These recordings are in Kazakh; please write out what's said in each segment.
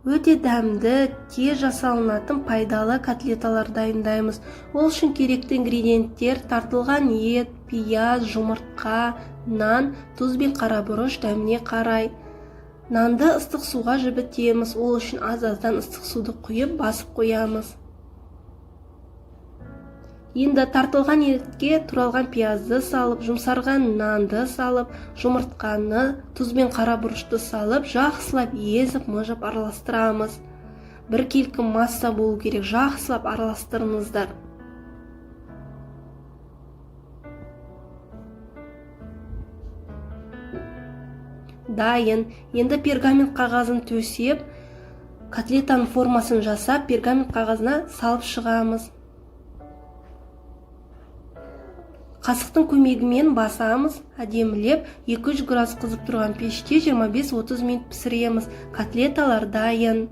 Өте дәмді, тез жасалынатын пайдалы котлеталар дайындаймыз. Ол үшін керекті ингредиенттер: тартылған ет, пияз, жұмыртқа, нан, тұз бен қарабұрыш дәміне қарай. Нанды ыстық суға жібітеміз. Ол үшін аз-аздан ыстық суды құйып басып қоямыз. Енді тартылған етке туралған пиязды салып, жұмсарған нанды салып, жұмыртқаны, тұз бен қарабұрышты салып, жақсылап езіп, мыжып араластырамыз. Бір келкін масса болу керек, жақсылап араластырыңыздар. Дайын. Енді пергамент қағазын төсеп, котлетаның формасын жасап, пергамент қағазына салып шығамыз. Қасықтың көмегімен басамыз, әдемілеп 200 градус қызып тұрған пеште 25-30 минут пісіреміз. Котлеталар дайын.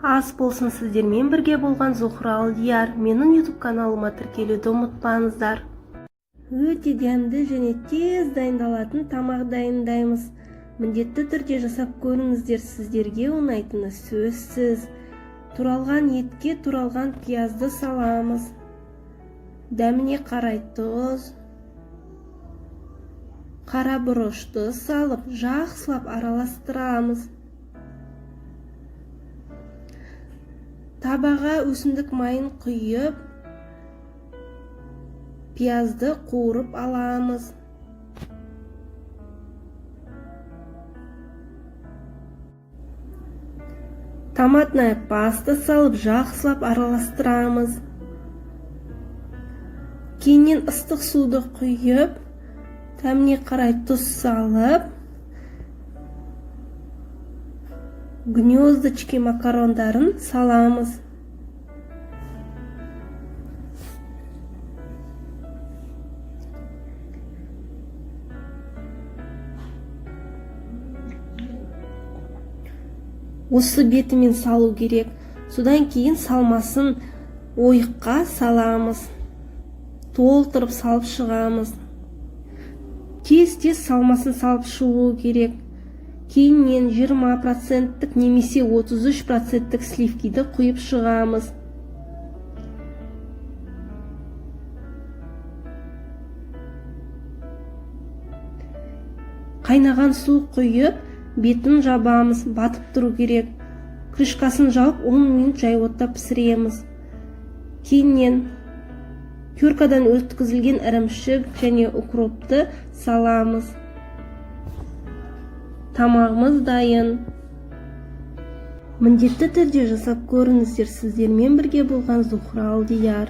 Ас болсын сіздермен бірге болған Зухра Алдияр. Менің YouTube каналыма тіркелуді ұмытпаңыздар. Өте дәмді және тез дайындалатын тамақ дайындаймыз. Міндетті түрде жасап көріңіздер, сіздерге ұнайтыны сөзсіз. Туралған етке туралған пиязды саламыз. Дәміне қарай тұз, қарабұрышты салып, жақсылап араластырамыз. Табаға өсімдік майын құйып, пиязды қуырып аламыз. Томатная паста салып, жақсылап араластырамыз. Кейіннен ыстық суды құйып, дәміне қарай тұз салып, гнездочки макарондарын саламыз. Осы бетімен салу керек. Содан кейін салмасын ойыққа саламыз. Толтырып салып шығамыз. Тез-тез салмасын салып шығу керек. Кейіннен 20% немесе 33% сливкиді құйып шығамыз. Қайнаған су құйып, бетін жабамыз, батып тұру керек. Крышкасын жауып 10 минут жай отта пісіреміз. Кейіннен теркадан өткізілген ірімшік және укропты саламыз. Тамағымыз дайын. Міндетті түрде жасап көріңіздер, сіздермен бірге болған Зухра Алдияр.